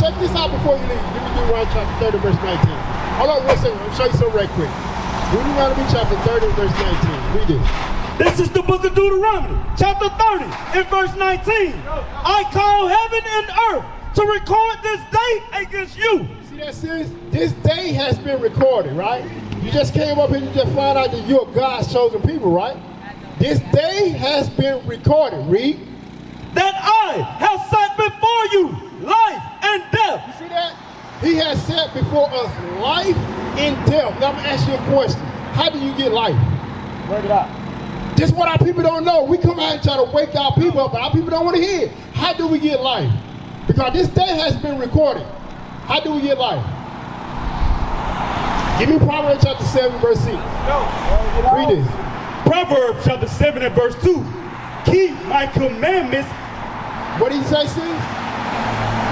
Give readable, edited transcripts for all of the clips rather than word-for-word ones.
check this out before you leave. Give me Deuteronomy chapter 30, verse 19. Hold on one second. I'll show you something right quick. Deuteronomy chapter 30, verse 19. Read it. This is the book of Deuteronomy, chapter 30, and verse 19. I call heaven and earth to record this day against you. See that, sis? This day has been recorded, right? You just came up here and you just found out that you're God's chosen people, right? This day has been recorded. Read. That I have set before you life and death. You see that? He has set before us life and death. Now I'm going to ask you a question. How do you get life? Work it out. This is what our people don't know. We come out and try to wake our people up, but our people don't want to hear it. How do we get life? Because this day has been recorded. How do we get life? Give me Proverbs chapter 7, verse 6. Read this. Proverbs chapter 7 and verse 2. Keep my commandments. What did he say, sis?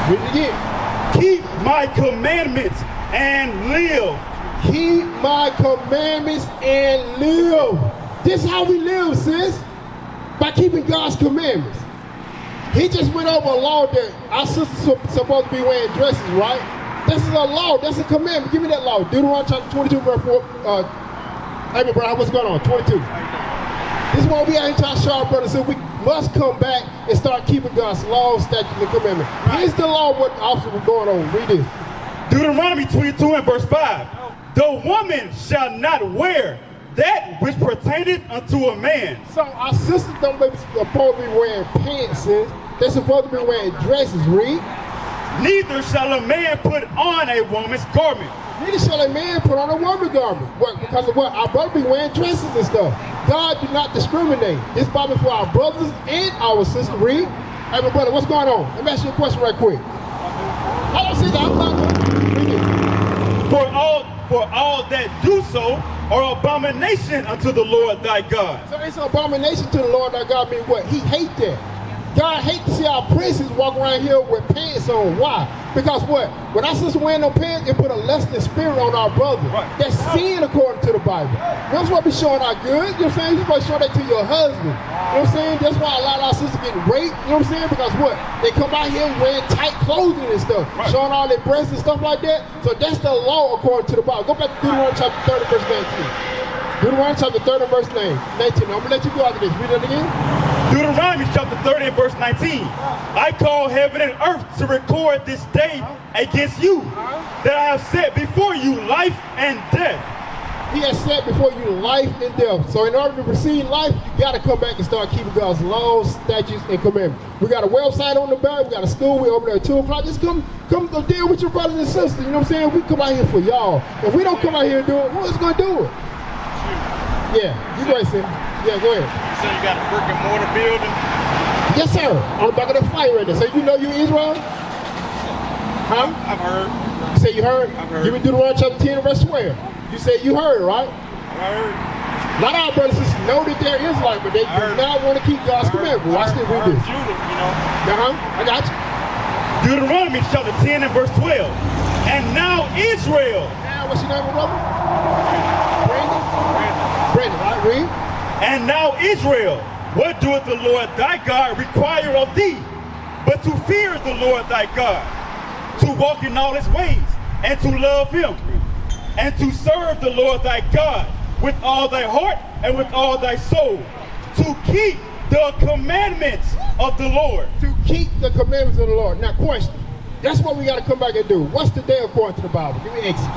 Read it again. Keep my commandments and live. Keep my commandments and live. This is how we live, sis. By keeping God's commandments. He just went over a law that our sisters are supposed to be wearing dresses, right? This is a law. That's a commandment. Give me that law. Deuteronomy chapter 22, verse 4. Hey, bro, what's going on? 22. This is why we out here trying to show our brothers. So we must come back and start keeping God's laws, statutes, and commandments. Here's the law what officer was going on. Read this. Deuteronomy 22 and verse 5. The woman shall not wear that which pertaineth unto a man. So our sisters don't be supposed to be wearing pants, sis. They're supposed to be wearing dresses. Read. Neither shall a man put on a woman's garment. Neither shall a man put on a woman's garment. What? Because of what? Our brothers be wearing dresses and stuff. God do not discriminate. This Bible for our brothers and our sisters. Read. Hey, my brother, what's going on? Let me ask you a question right quick. I don't see that. I'm not. Read it. For all that do so are abomination unto the Lord thy God. So it's an abomination to the Lord thy God. Mean what? He hate that. God hate to see our princes walk around here with pants on. Why? Because what? When our sisters wearing no pants, it put a lessening spirit on our brother. Right. That's sin according to the Bible. We're supposed to be showing our good. You know what I'm saying? You're supposed to show that to your husband. You know what I'm saying? That's why a lot of our sisters getting raped. You know what I'm saying? Because what? They come out here wearing tight clothing and stuff. Right. Showing all their breasts and stuff like that. So that's the law according to the Bible. Go back to Deuteronomy chapter 30, verse 19. Deuteronomy chapter 30, verse 19. I'm going to let you go after this. Read that again. Deuteronomy chapter 30 and verse 19. I call heaven and earth to record this day against you, that I have set before you life and death. He has set before you life and death. So in order to receive life, you got to come back and start keeping God's laws, statutes, and commandments. We got a website on the back. We got a school. We're over there at 2 o'clock. Just come deal with your brothers and sisters. You know what I'm saying? We come out here for y'all. If we don't come out here and do it, who's going to do it? Yeah, you go ahead, sir. Yeah, go ahead. So you got a brick and mortar building? Yes, sir. On the back of the fight right there. So you know you Israel? Huh? I've heard. You say you heard? I've heard. Give me Deuteronomy chapter 10 verse 12. You said you heard, right? I've heard. A lot of our brothers and sisters know that they're Israelites, but they do not want to keep God's commandments. Watch this, read this. Judah, you know. I got you. Deuteronomy chapter 10 and verse 12. And now Israel. Now, what's your name, brother? Brandon, right? Read. And now Israel, what doeth the Lord thy God require of thee, but to fear the Lord thy God, to walk in all his ways, and to love him, and to serve the Lord thy God with all thy heart and with all thy soul, to keep the commandments of the Lord. To keep the commandments of the Lord. Now, question. That's what we got to come back and do. What's the day according to the Bible? Give me Exodus.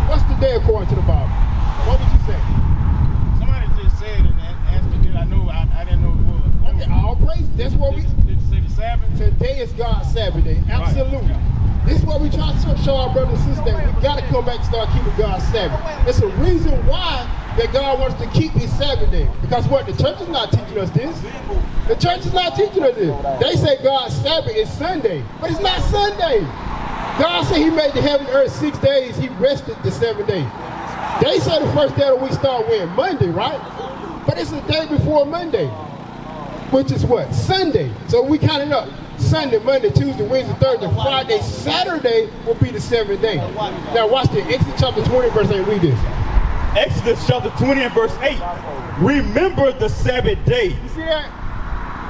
What's the day according to the Bible? What would you say? Somebody just said and asked me, did I know? I didn't know it was. Okay, all praise. That's what Did you say the Sabbath? Today is God's Sabbath day. Absolutely. Right. This is what we try to show our brothers and sisters, that we got to come back and start keeping God's Sabbath. It's a reason why that God wants to keep his Sabbath day. Because what? The church is not teaching us this. The church is not teaching us this. They say God's Sabbath is Sunday, but it's not Sunday. God said he made the heaven and earth 6 days. He rested the 7th day. They say the first day of the week start with Monday, right? But it's the day before Monday, which is what? Sunday. So we count it up. Sunday, Monday, Tuesday, Wednesday, Thursday, Friday, Saturday will be the 7th day. Now watch this. Exodus chapter 20, verse 8. Read this. Exodus chapter 20 and verse 8. Remember the Sabbath day. You see that?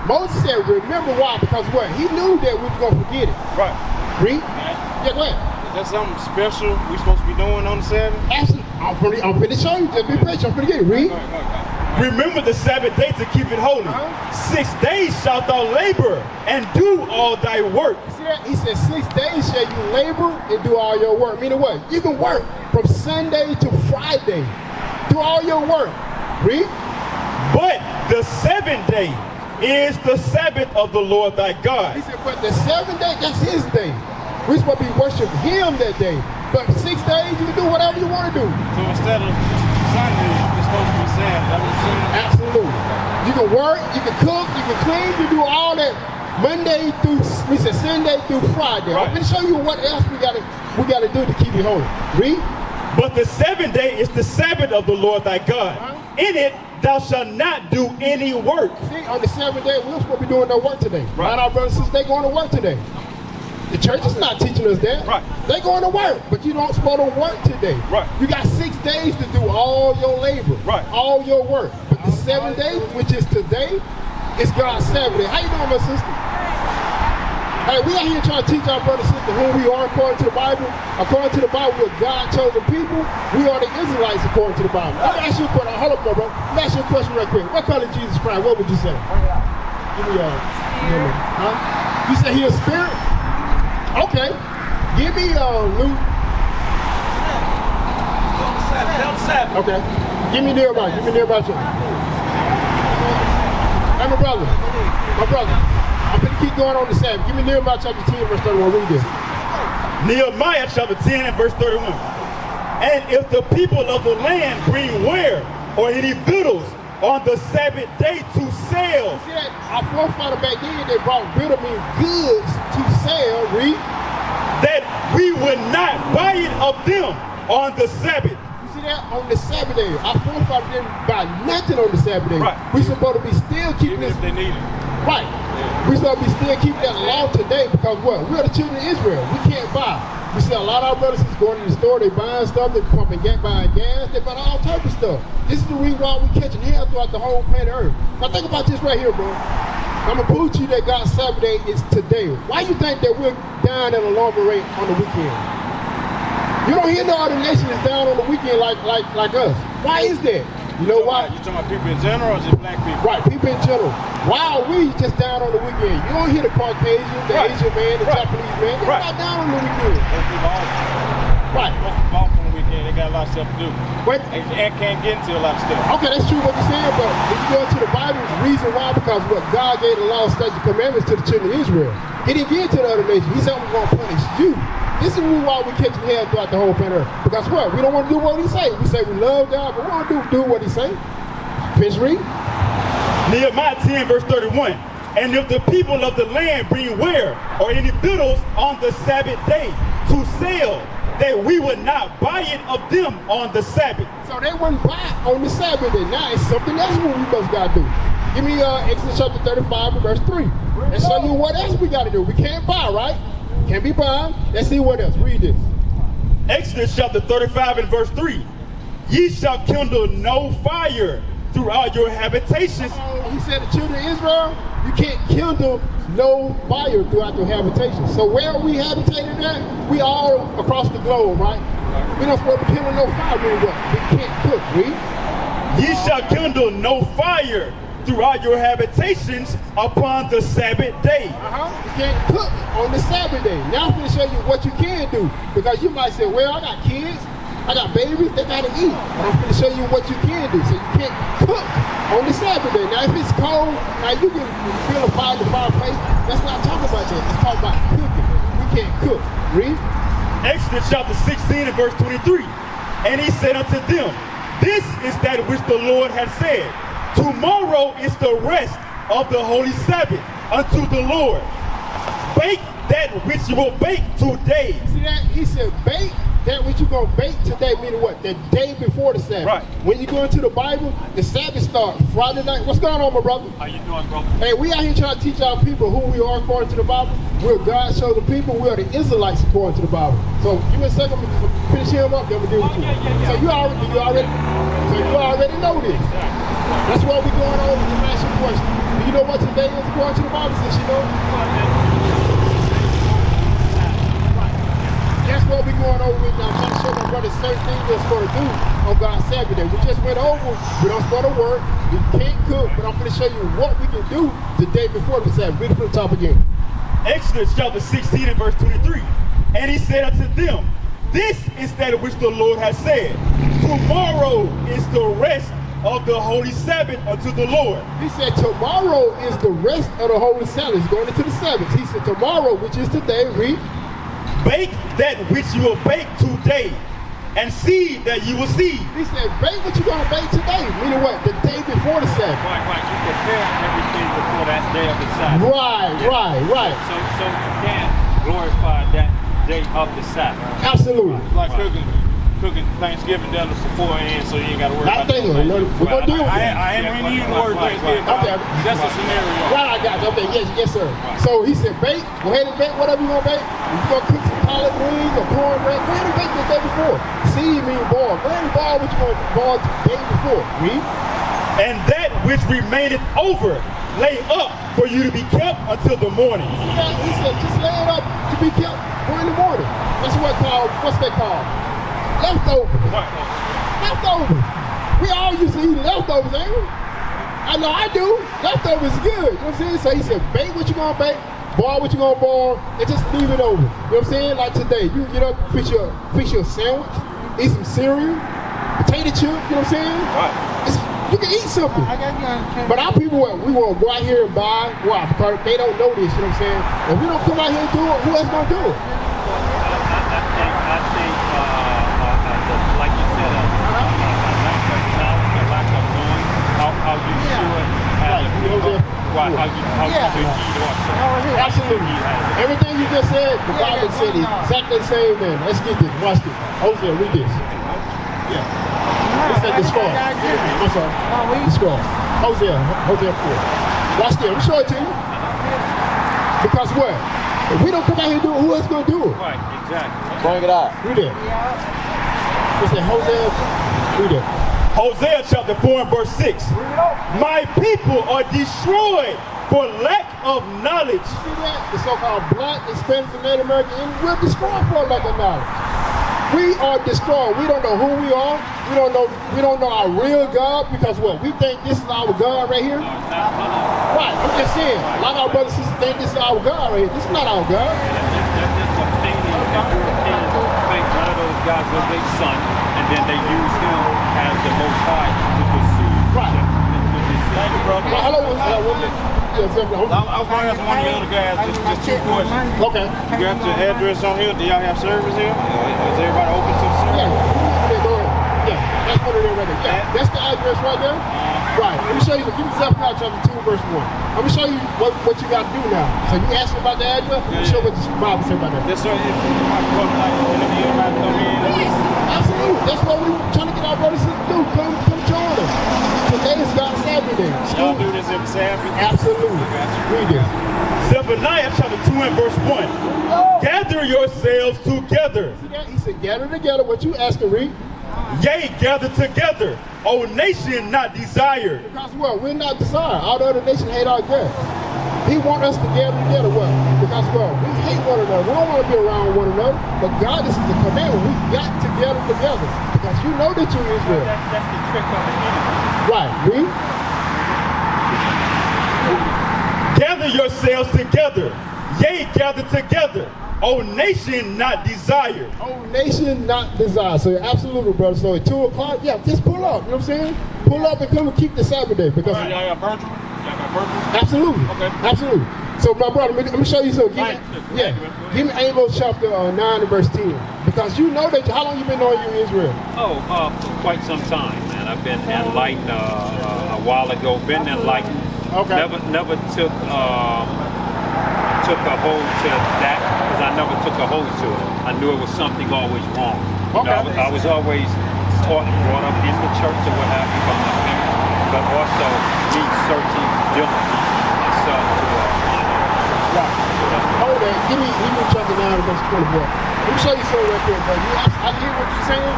Moses said, remember why? Because what? He knew that we was going to forget it. Right. Read. Yeah, go ahead. Is that something special we supposed to be doing on the Sabbath? Absolutely. I'm pretty show you. Just be patient. I'm pretty good. Read. Go ahead. Remember the Sabbath day to keep it holy. 6 days shalt thou labor and do all thy work. See that? He said 6 days shall you labor and do all your work. Meaning what? You can work from Sunday to Friday. Do all your work. Read. But the 7th day is the Sabbath of the Lord thy God. He said, but the 7th day, that's his day. We're supposed to be worshiping him that day. But 6 days, you can do whatever you want to do. So instead of Sunday, it's supposed to be Sabbath. That was Sunday. Absolutely. You can work, you can cook, you can clean, you do all that Monday through, we said Sunday through Friday. Right. I'm going to show you what else we gotta do to keep it holy. Read. But the 7th day is the Sabbath of the Lord thy God. In it thou shalt not do any work. See, on the 7th day, we're supposed to be doing no work today. Right. Our brothers and sisters, they going to work today. The church is not teaching us that. Right. They going to work, but you don't supposed to work today. Right. You got 6 days to do all your labor. Right. All your work. But the 7th day, which is today, is God's Sabbath day. How you doing, my sister? Hey, we out here trying to teach our brothers and sisters who we are according to the Bible. According to the Bible, we're God chosen people. We are the Israelites according to the Bible. Let me ask you a question. Hold up, bro. Let me ask you a question real quick. What color is Jesus Christ? What would you say? Give me huh? You say he a spirit? Okay. Give me Luke. Okay. Give me near about you. Give me near about you. Hey, my brother. I'm going to keep going on the Sabbath. Give me Nehemiah chapter 10, verse 31. Read this. Nehemiah chapter 10 and verse 31. And if the people of the land bring ware or any victuals on the Sabbath day to sell. See that? Our forefather back then, they brought victuals, mean goods to sell. Read. That we would not buy it of them on the Sabbath. You see that? On the Sabbath day. Our forefather didn't buy nothing on the Sabbath day. Right. We supposed to be still keeping Even this. if they need it. Right. We supposed to be still keeping that law today because what? We're the children of Israel. We can't buy. We see a lot of our brothers is going to the store, they buying stuff, they pumping buying gas, they buying all type of stuff. This is the reason why we catching hell throughout the whole planet Earth. Now think about this right here, bro. I'm gonna prove to you that God's Sabbath day is today. Why you think that we're down at a longer rate on the weekend? You don't hear no other nation is down on the weekend like us. Why is that? You know why? You talking about people in general or just black people? Right, people in general. Why are we just down on the weekend? You don't hear the Caucasian, the Right. Asian man, the Right. Japanese man. They're Right. not down on the weekend. Most people off. Right. Most people off on the weekend. They got a lot of stuff to do. Wait. And can't get into a lot of stuff. Okay, that's true what you're saying, but if you go into the Bible, the reason why, because what God gave the law, statutes, and commandments to the children of Israel. He didn't give it to the other nations. He said, I'm going to punish you. This is the reason why we catching hell throughout the whole planet Earth. Because what? We don't want to do what he say. We say we love God, but we don't do what he say. Finish read. Nehemiah 10 verse 31. And if the people of the land bring ware or any victuals on the Sabbath day to sell, that we would not buy it of them on the Sabbath. So they wouldn't buy on the Sabbath day. Now it's something else what we must got to do. Give me Exodus chapter 35 and verse 3. And show you what else we got to do. We can't buy, right? Can't be buying. Let's see what else. Read this. Exodus chapter 35 and verse 3. Ye shall kindle no fire throughout your habitations. He said the children of Israel, you can't kindle no fire throughout your habitation. So where are we habitated at? We all across the globe, right? We don't supposed to kindle no fire really well. We can't cook, read. Ye shall kindle no fire throughout your habitations upon the Sabbath day. You can't cook on the Sabbath day. Now I'm going to show you what you can do. Because you might say, well, I got kids, I got babies, they got to eat. But I'm going to show you what you can do. So you can't cook on the Sabbath day. Now if it's cold, now you can build a fire in the fireplace. That's not talking about that. It's talking about cooking. We can't cook. Read. Exodus chapter 16 and verse 23. And he said unto them, this is that which the Lord hath said. Tomorrow is the rest of the holy Sabbath unto the Lord. Bake that which you will bake today. See that? He said bake that which you're going to bake today, meaning what? The day before the Sabbath. Right. When you go into the Bible, the Sabbath starts Friday night. What's going on, my brother? How you doing, brother? Hey, we out here trying to teach our people who we are according to the Bible. We're God's chosen people. We are the Israelites according to the Bible. So give me a second, I'm going to finish him up, then we'll deal with you. So you already know this. That's why we're going over to ask you a question. Do you know know what today is according to the Bible, since you know? That's what we're going over with now. I'm trying to show my brother certain things we're supposed to do on God's Sabbath day. We just went over, we don't start to work, we can't cook, but I'm going to show you what we can do the day before the Sabbath. Read it from the top again. Exodus chapter 16 and verse 23. And he said unto them, this is that which the Lord has said. Tomorrow is the rest of the holy Sabbath unto the Lord. He said tomorrow is the rest of the holy Sabbath. It's going into the Sabbath. He said tomorrow, which is today, read. Bake that which you will bake today, and seed that you will seed. He said, bake what you're going to bake today. Meaning what? The day before the Sabbath. Right. You prepare everything before that day of the Sabbath. Right. So you can glorify that day of the Sabbath. Absolutely. Like cooking Thanksgiving dinner beforehand, so you ain't got to worry about We're going to deal with that. I ain't really using the word Thanksgiving. Okay. That's a scenario. Right, I got you. Okay, yes, sir. So he said, bake. Go ahead and bake whatever you're going to bake. If you're going to cook some collard greens or cornbread, go ahead and bake the day before. Seed means boil. Go ahead and boil what you're going to boil the day before. Read. And that which remaineth over, lay up for you to be kept until the morning. He said, just lay it up to be kept for in the morning. That's what's that called? Leftovers. Leftovers. We all used to eat leftovers, ain't we? I know I do. Leftovers is good. You know what I'm saying? So he said, bake what you're going to bake, boil what you're going to boil, and just leave it over. You know what I'm saying? Like today, you get up, fix your sandwich, eat some cereal, potato chip, you know what I'm saying? Right. You can eat something. But our people, we want to go out here and buy. Why? Because they don't know this, you know what I'm saying? If we don't come out here and do it, who else going to do it? I think, like you said, a lack of knowledge, a lack of knowing how you should have how you should eat or something. Absolutely. Everything you just said, the Bible said exactly the same, man. Let's get this. Watch this. Hosea, read this. Yeah. It said the scroll. I'm sorry. The scroll. Hosea 4. Watch this. I'm show it to you. Because what? If we don't come out here and do it, who else going to do it? Right, exactly. Bring it out. Read it. It said Hosea. Read it. Hosea chapter 4 and verse 6. My people are destroyed for lack of knowledge. You see that? The so-called black, Hispanic, and Native American, and we're destroyed for lack of knowledge. We are destroyed. We don't know who we are. We don't know our real God, because what? We think this is our God right here. Right. I'm just saying. A lot of our brothers and sisters think this is our God right here. This is not our God. That's just a thing that Europeans think one of those guys was their son, and then they use him as the Most High to pursue. Right. Thank you, brother. Well, hello, I was going to ask one of the other guys just two questions. Okay. You got your address on here? Do y'all have service here? Is everybody open to the service? Yeah, go ahead. Yeah, that's what it is right there. Yeah, that's the address right there. Right. Let me show you. Give me Zephaniah chapter 2, verse 1. I'm going to show you what you got to do now. So you asked me about the address? Let me show what the Bible says about that. Yes, sir. If everybody come in. Yes, absolutely. That's what we're trying to get our brothers to do. Come join us. Today is God's Sabbath day. Y'all do this every Sabbath? Absolutely. Read this. Zephaniah chapter 2 and verse 1. Gather yourselves together. He said, gather together. What you asking, read? Yea, gather together, O nation not desired. Because what? We're not desired. All the other nations hate our God. He wants us to gather together. What? Because what? We hate one another. We don't want to be around one another. But God, this is the commandment. We got to gather together. Because you know that you're Israel. That's the trick of the enemy. Right. Read. Gather yourselves together. Yea, gather together, O nation not desired. Oh, nation not desired. So absolutely, brother. So at 2 o'clock, yeah, just pull up. You know what I'm saying? Pull up and come and keep the Sabbath day. Because Y'all got virtual? Y'all got virtual? absolutely, Okay. absolutely. So my brother, let me show you something. Give me Amos chapter 9 and verse 10. Because you know that. How long you been knowing you in Israel? Oh, for quite some time, man. I've been enlightened a while ago. Been enlightened. Okay. Never took a hold to that, because I never took a hold to it. I knew it was something always wrong. You know, I was always taught and brought up in the church or what have you by my parents, but also me searching diligently myself to Right. Hold that. Give me chapter 9 and verse 24. Let me show you something right there, bro. I hear what you're saying,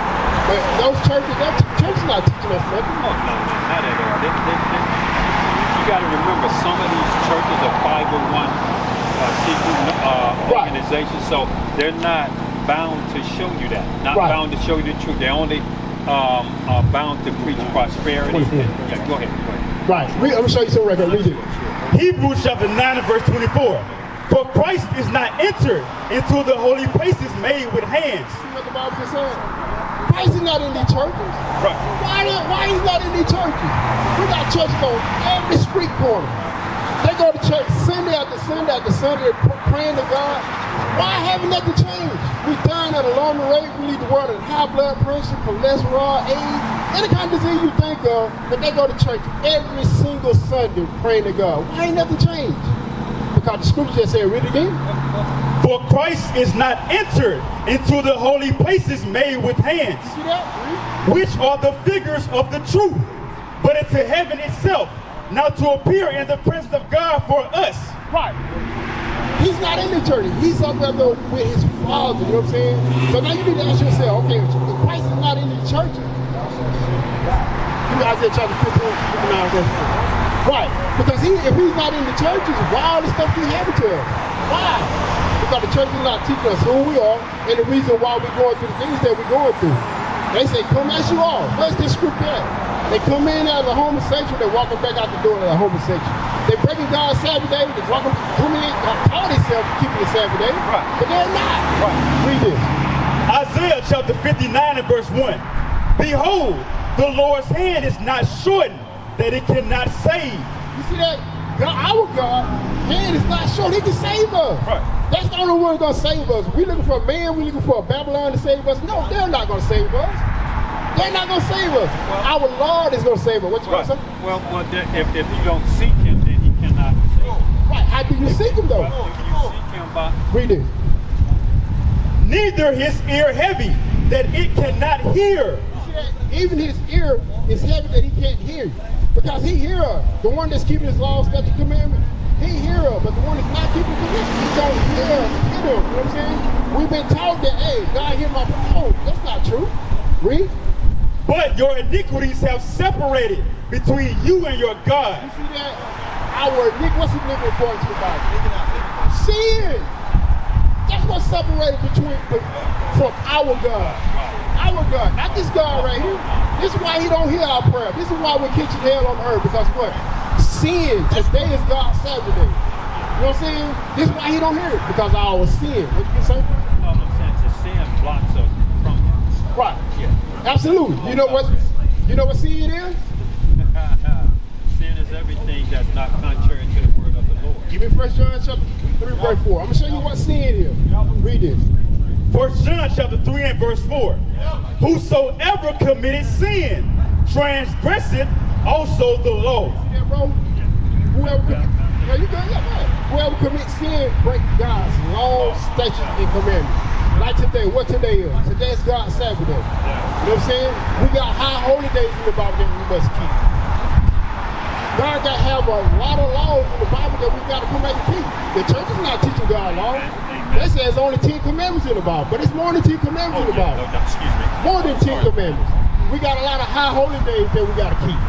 but those churches, that church is not teaching us nothing. Oh, no, not at all. You got to remember, some of these churches are 501 organizations, so they're not bound to show you that. Not bound to show you the truth. They're only bound to preach prosperity. Yeah, go ahead. Right. I'm going to show you some record. Read it. Hebrews chapter 9 and verse 24. For Christ is not entered into the holy places made with hands. See what the Bible is saying? Christ is not in these churches. Right. Why he's not in these churches? We got churches on every street corner. They go to church Sunday after Sunday after Sunday praying to God. Why haven't nothing changed? We dying at an alarming rate. We lead the world in high blood pressure, cholesterol, AIDS, any kind of disease you think of, but they go to church every single Sunday praying to God. Why ain't nothing changed? Because the scripture just said, read it again. For Christ is not entered into the holy places made with hands, See that? which are the figures of the truth, but into heaven itself, now to appear in the presence of God for us. Right. He's not in the church. He's up there with his Father, you know what I'm saying? So now you need to ask yourself, okay, if Christ is not in the church, Isaiah chapter 15, 59, verse 4. Right. Because if he's not in the churches, why all this stuff keep happening to us? Why? Because the church is not teaching us who we are and the reason why we're going through the things that we're going through. They say, come as you are. Where's this scripture at? They come in as a homosexual, they're walking back out the door as a homosexual. They're breaking God's Sabbath day, they're walking, coming in, call themselves keeping the Sabbath day, but they're not. Right. Read this. Isaiah chapter 59 and verse 1. Behold, the Lord's hand is not shortened that it cannot save. You see that? God, our God, hand is not short. He can save us. Right. That's the only one who's going to save us. We looking for a man, we looking for a Babylon to save us. No, they're not going to save us. They're not going to save us. Our Lord is going to save us. What you going to say? Well, if you don't seek him, then he cannot save you. Right. How do you seek him, though? Well, if you seek him by... Read this. Neither his ear heavy that it cannot hear. Even his ear is heavy that he can't hear you. Because he hear us. The one that's keeping his law, statute, commandment, he hear us. But the one that's not keeping commandment, he don't hear us. You know what I'm saying? We've been taught that, hey, God hear my prayer. Oh, that's not true. Read. But your iniquities have separated between you and your God. You see that? Our iniquity, what's iniquity according to the Bible? Sin. That's what separated from our God. Our God, not this God right here. This is why he don't hear our prayer. This is why we're catching hell on earth. Because what? Sin. Today is God's Sabbath day. You know what I'm saying? This is why he don't hear it. Because of our sin. What you say? Well, I'm saying the sin blocks us from him. Right. Yeah. Absolutely. You know what sin is? Sin is everything that's not contrary to the word of the Lord. Give me 1 John chapter 3, verse 4. I'm going to show you what sin is. Read this. 1 John chapter 3 and verse 4. Whosoever committed sin transgresseth also the law. See that, bro? Whoever commits sin break God's law, statutes, and commandments. Like today, what today is? Today is God's Sabbath day. You know what I'm saying? We got high holy days in the Bible that we must keep. God got to have a lot of laws in the Bible that we got to come back and keep. The church is not teaching God law. They say there's only 10 commandments in the Bible, but it's more than 10 commandments in the Bible. Excuse me. More than 10 commandments. We got a lot of high holy days that we got to keep.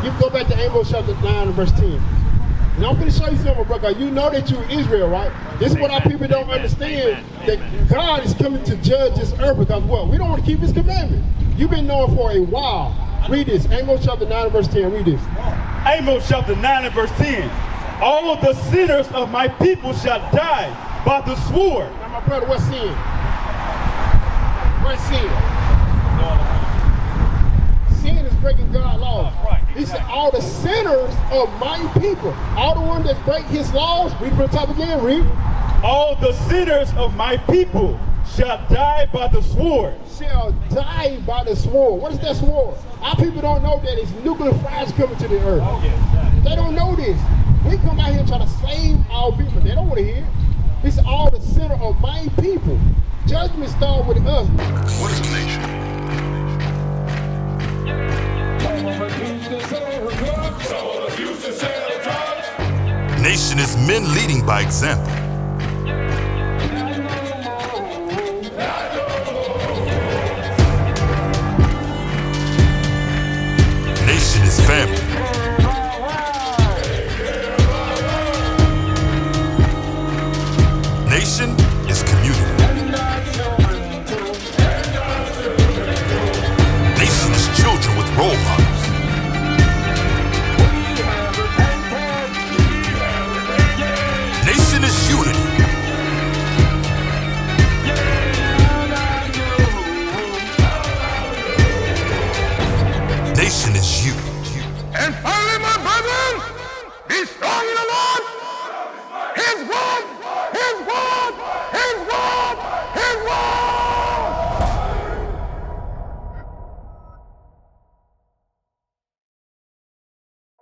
You can go back to Amos chapter 9 and verse 10. And I'm going to show you something, brother. You know that you're Israel, right? This is what our people don't understand, that God is coming to judge this earth because what? We don't want to keep his commandment. You've been knowing for a while. Read this. Amos chapter 9 and verse 10. Read this. Amos chapter 9 and verse 10. All of the sinners of my people shall die by the sword. Now, my brother, what's sin? What's sin? Sin is breaking God's laws. He said, all the sinners of my people, all the ones that break his laws, read from the top again, read. All the sinners of my people shall die by the sword. Shall die by the sword. What is that sword? Our people don't know that it's nuclear fires coming to the earth. They don't know this. We come out here and try to save our people. They don't want to hear it. It's all the sinner of my people. Judgment starts with us. What is a nation? Nation is men leading by example. Nation is family.